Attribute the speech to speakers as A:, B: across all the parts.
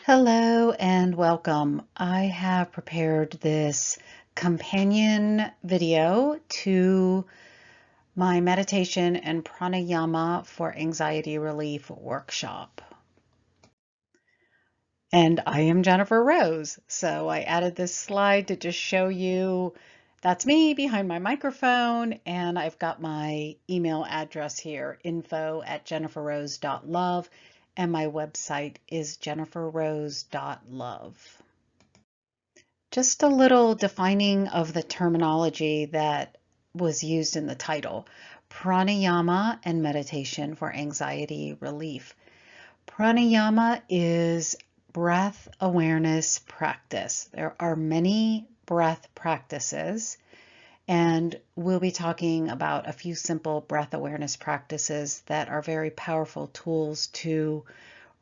A: Hello and welcome. I have prepared this companion video to my meditation and pranayama for anxiety relief workshop. And I am Jennifer Rose. So I added this slide to just show you that's me behind my microphone, and I've got my email address here, info@jenniferrose.love, and my website is jenniferrose.love. Just a little defining of the terminology that was used in the title: pranayama and meditation for anxiety relief. Pranayama is breath awareness practice. There are many breath practices, and we'll be talking about a few simple breath awareness practices that are very powerful tools to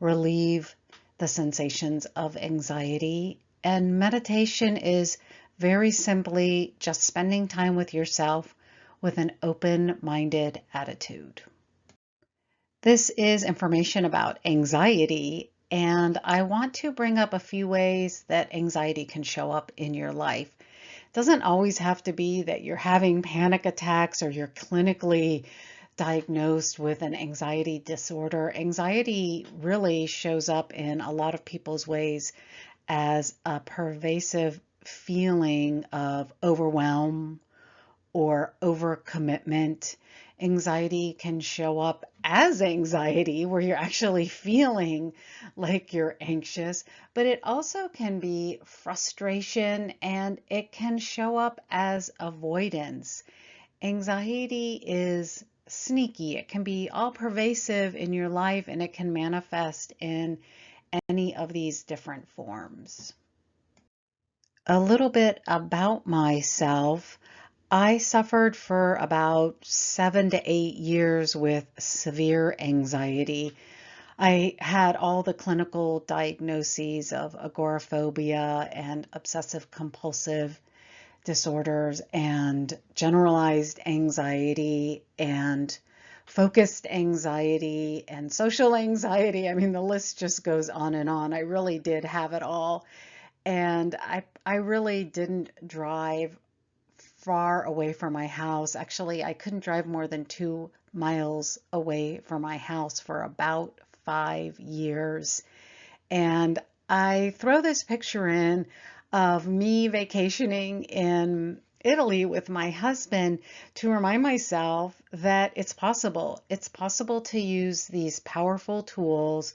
A: relieve the sensations of anxiety. And meditation is very simply just spending time with yourself with an open-minded attitude. This is information about anxiety, and I want to bring up a few ways that anxiety can show up in your life. It doesn't always have to be that you're having panic attacks or you're clinically diagnosed with an anxiety disorder. Anxiety really shows up in a lot of people's ways as a pervasive feeling of overwhelm or overcommitment. Anxiety can show up as anxiety, where you're actually feeling like you're anxious, but it also can be frustration and it can show up as avoidance. Anxiety is sneaky. It can be all pervasive in your life, and it can manifest in any of these different forms. A little bit about myself. I suffered for about 7 to 8 years with severe anxiety. I had all the clinical diagnoses of agoraphobia and obsessive compulsive disorders and generalized anxiety and focused anxiety and social anxiety. I mean, the list just goes on and on. I really did have it all. And I really didn't drive far away from my house. Actually, I couldn't drive more than 2 miles away from my house for about 5 years. And I throw this picture in of me vacationing in Italy with my husband to remind myself that it's possible. It's possible to use these powerful tools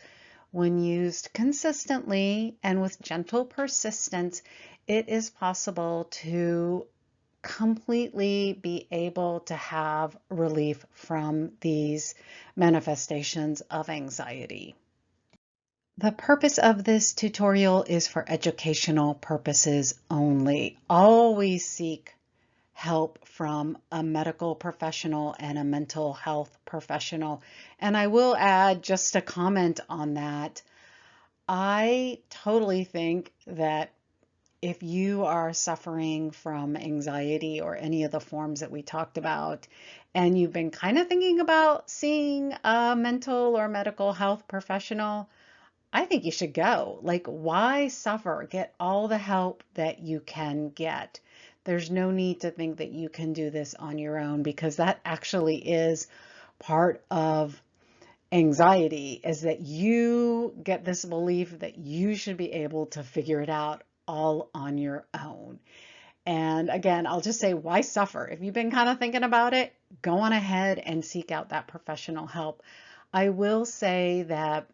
A: when used consistently and with gentle persistence. It is possible to completely be able to have relief from these manifestations of anxiety. The purpose of this tutorial is for educational purposes only. Always seek help from a medical professional and a mental health professional. And I will add just a comment on that. I totally think that if you are suffering from anxiety or any of the forms that we talked about, and you've been kind of thinking about seeing a mental or medical health professional, I think you should go. Like, why suffer? Get all the help that you can get. There's no need to think that you can do this on your own, because that actually is part of anxiety, is that you get this belief that you should be able to figure it out all on your own. And again, I'll just say, why suffer? If you've been kind of thinking about it, go on ahead and seek out that professional help. I will say that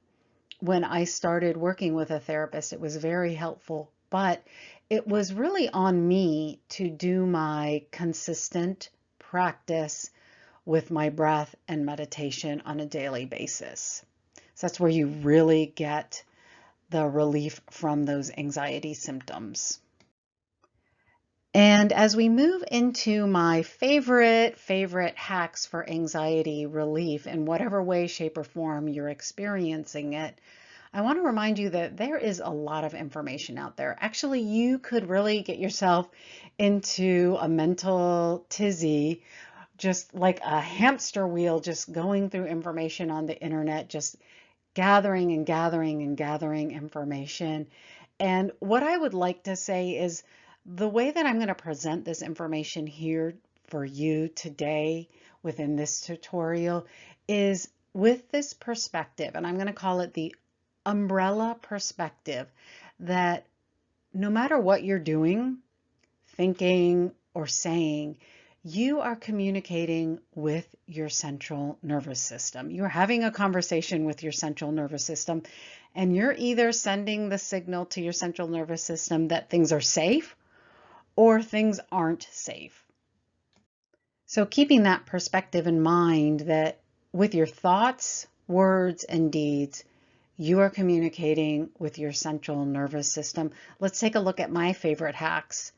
A: when I started working with a therapist, it was very helpful, but it was really on me to do my consistent practice with my breath and meditation on a daily basis. So that's where you really get the relief from those anxiety symptoms. And as we move into my favorite hacks for anxiety relief in whatever way, shape, or form you're experiencing it, I want to remind you that there is a lot of information out there. Actually, you could really get yourself into a mental tizzy, just like a hamster wheel, just going through information on the internet, just gathering and gathering and gathering information. And what I would like to say is the way that I'm going to present this information here for you today within this tutorial is with this perspective, and I'm going to call it the umbrella perspective, that no matter what you're doing, thinking, or saying, you are communicating with your central nervous system. You're having a conversation with your central nervous system, and you're either sending the signal to your central nervous system that things are safe or things aren't safe. So keeping that perspective in mind, that with your thoughts, words, and deeds, you are communicating with your central nervous system. Let's take a look at my favorite hacks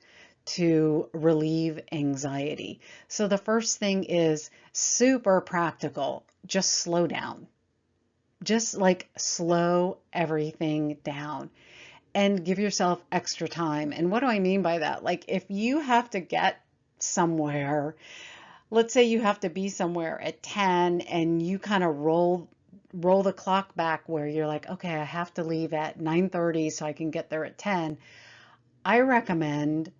A: to relieve anxiety. So the first thing is super practical. Just slow down. Just like slow everything down and give yourself extra time. And what do I mean by that? Like if you have to get somewhere, let's say you have to be somewhere at 10 and you kind of roll the clock back where you're like, okay, I have to leave at 9:30 so I can get there at 10. I recommend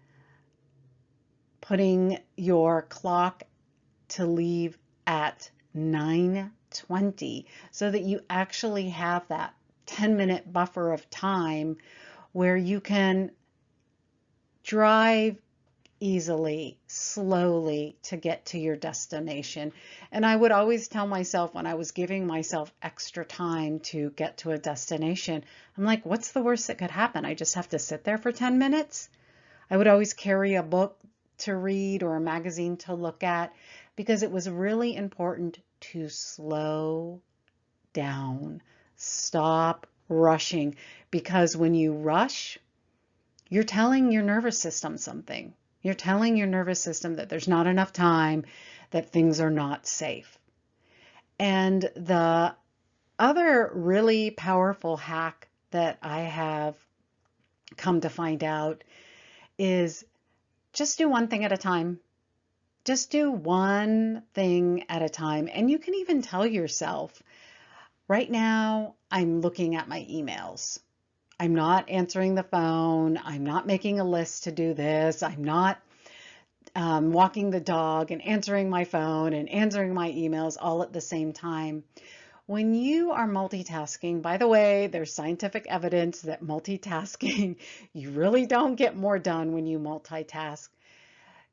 A: putting your clock to leave at 9:20 so that you actually have that 10-minute buffer of time where you can drive easily, slowly to get to your destination. And I would always tell myself when I was giving myself extra time to get to a destination, I'm like, what's the worst that could happen? I just have to sit there for 10 minutes. I would always carry a book to read or a magazine to look at because it was really important to slow down, stop rushing, because when you rush, you're telling your nervous system something. You're telling your nervous system that there's not enough time, that things are not safe. And the other really powerful hack that I have come to find out is just do one thing at a time. Just do one thing at a time. And you can even tell yourself, right now, I'm looking at my emails. I'm not answering the phone. I'm not making a list to do this. I'm not walking the dog and answering my phone and answering my emails all at the same time. When you are multitasking, by the way, there's scientific evidence that multitasking, you really don't get more done when you multitask.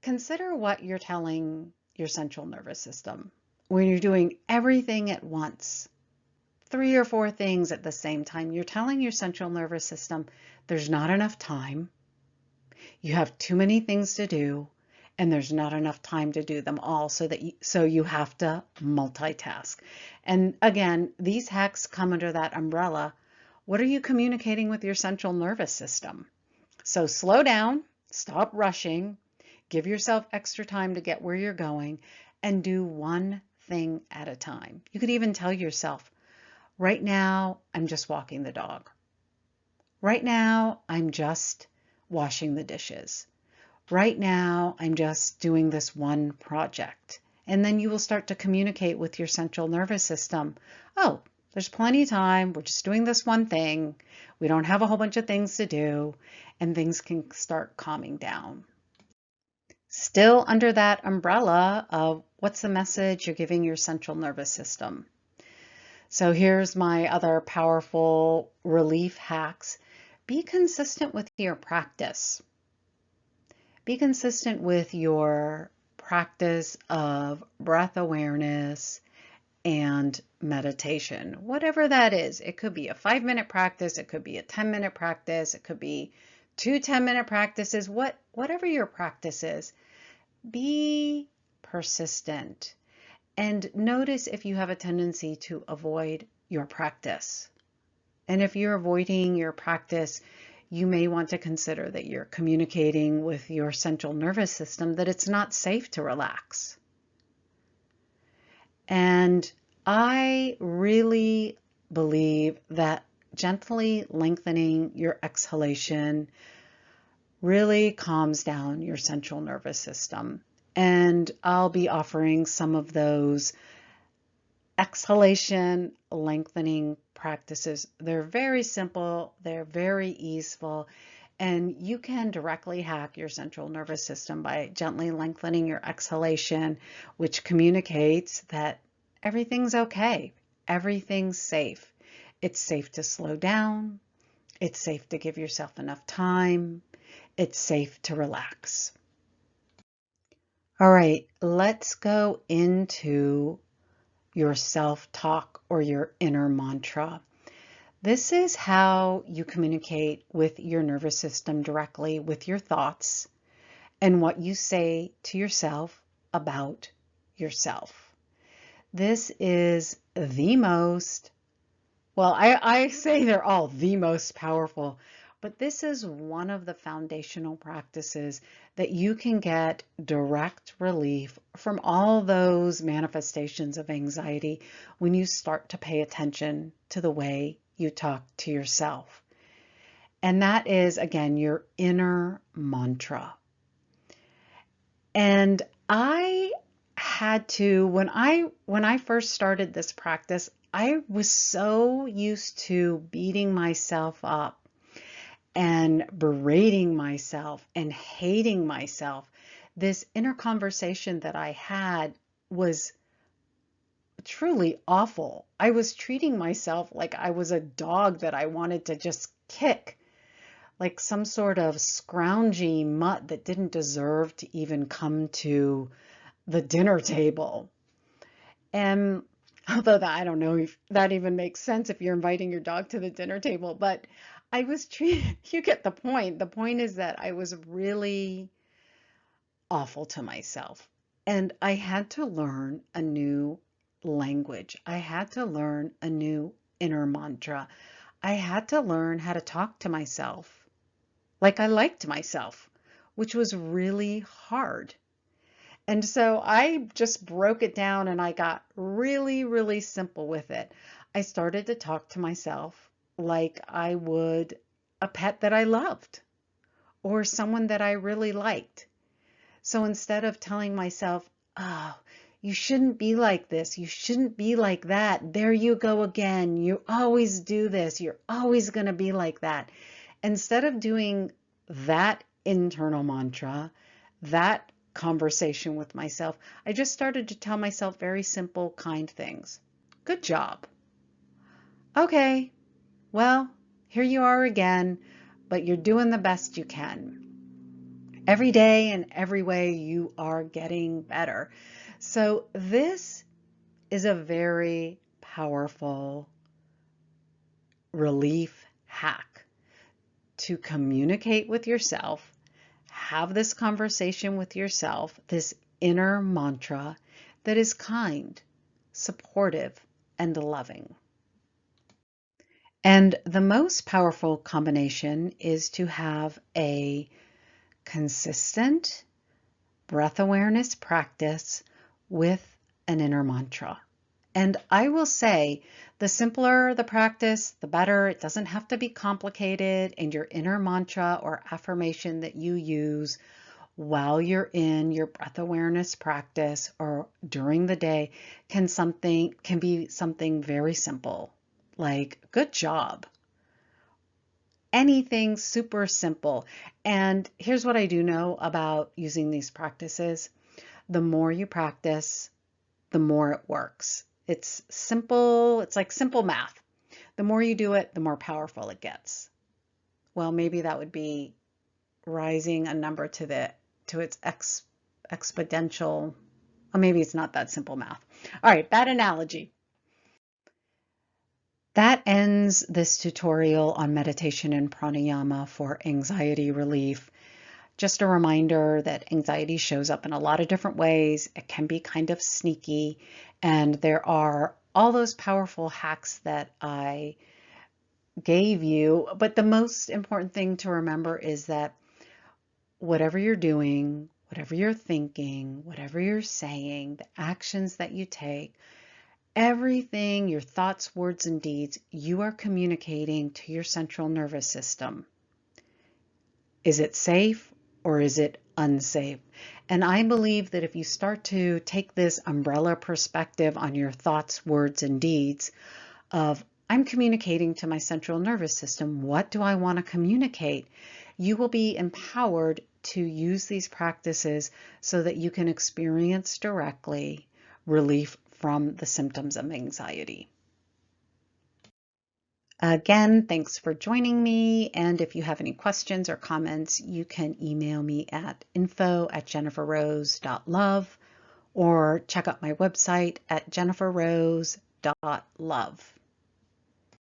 A: Consider what you're telling your central nervous system when you're doing everything at once. 3 or 4 things at the same time. You're telling your central nervous system there's not enough time, you have too many things to do, and there's not enough time to do them all, so you have to multitask. And again, these hacks come under that umbrella. What are you communicating with your central nervous system? So slow down, stop rushing, give yourself extra time to get where you're going, and do one thing at a time. You could even tell yourself, right now, I'm just walking the dog. Right now, I'm just washing the dishes. Right now, I'm just doing this one project. And then you will start to communicate with your central nervous system. Oh, there's plenty of time. We're just doing this one thing. We don't have a whole bunch of things to do, and things can start calming down. Still under that umbrella of what's the message you're giving your central nervous system. So here's my other powerful relief hacks. Be consistent with your practice. Be consistent with your practice of breath awareness and meditation, whatever that is. It could be a 5-minute practice, it could be a 10-minute practice, it could be 2 10-minute practices, whatever your practice is. Be persistent and notice if you have a tendency to avoid your practice. And if you're avoiding your practice, you may want to consider that you're communicating with your central nervous system that it's not safe to relax. And I really believe that gently lengthening your exhalation really calms down your central nervous system. And I'll be offering some of those exhalation lengthening practices. They're very simple, they're very easeful, and you can directly hack your central nervous system by gently lengthening your exhalation, which communicates that everything's okay, everything's safe. It's safe to slow down, it's safe to give yourself enough time, it's safe to relax. All right, let's go into your self-talk or your inner mantra. This is how you communicate with your nervous system directly with your thoughts and what you say to yourself about yourself. This is the most, well, I say they're all the most powerful, but this is one of the foundational practices that you can get direct relief from all those manifestations of anxiety when you start to pay attention to the way you talk to yourself. And that is, again, your inner mantra. And I had to, when I first started this practice, I was so used to beating myself up and berating myself and hating myself. This inner conversation that I had was truly awful. I was treating myself like I was a dog that I wanted to just kick, like some sort of scroungy mutt that didn't deserve to even come to the dinner table. And although that, I don't know if that even makes sense if you're inviting your dog to the dinner table, but I was treated, you get the point. The point is that I was really awful to myself. And I had to learn a new language. I had to learn a new inner mantra. I had to learn how to talk to myself like I liked myself, which was really hard. And so I just broke it down and I got really, really simple with it. I started to talk to myself like I would a pet that I loved or someone that I really liked. So instead of telling myself, oh, you shouldn't be like this, you shouldn't be like that, there you go again, you always do this, you're always going to be like that. Instead of doing that internal mantra, that conversation with myself, I just started to tell myself very simple, kind things. Good job. Okay, well, here you are again, but you're doing the best you can. Every day and every way you are getting better. So this is a very powerful relief hack to communicate with yourself, have this conversation with yourself, this inner mantra that is kind, supportive, and loving. And the most powerful combination is to have a consistent breath awareness practice with an inner mantra. And I will say, the simpler the practice, the better. It doesn't have to be complicated, and your inner mantra or affirmation that you use while you're in your breath awareness practice or during the day can be something very simple, like good job. Anything super simple. And here's what I do know about using these practices. The more you practice, the more it works. It's simple, it's like simple math. The more you do it, the more powerful it gets. Well, maybe that would be rising a number to its exponential, or maybe it's not that simple math. All right, bad analogy. That ends this tutorial on meditation and pranayama for anxiety relief. Just a reminder that anxiety shows up in a lot of different ways. It can be kind of sneaky, and there are all those powerful hacks that I gave you. But the most important thing to remember is that whatever you're doing, whatever you're thinking, whatever you're saying, the actions that you take, everything, your thoughts, words, and deeds, you are communicating to your central nervous system. Is it safe or is it unsafe? And I believe that if you start to take this umbrella perspective on your thoughts, words, and deeds of I'm communicating to my central nervous system. What do I want to communicate? You will be empowered to use these practices so that you can experience directly relief from the symptoms of anxiety. Again, thanks for joining me. And if you have any questions or comments, you can email me at info@jeniferrose.love or check out my website at jeniferrose.love.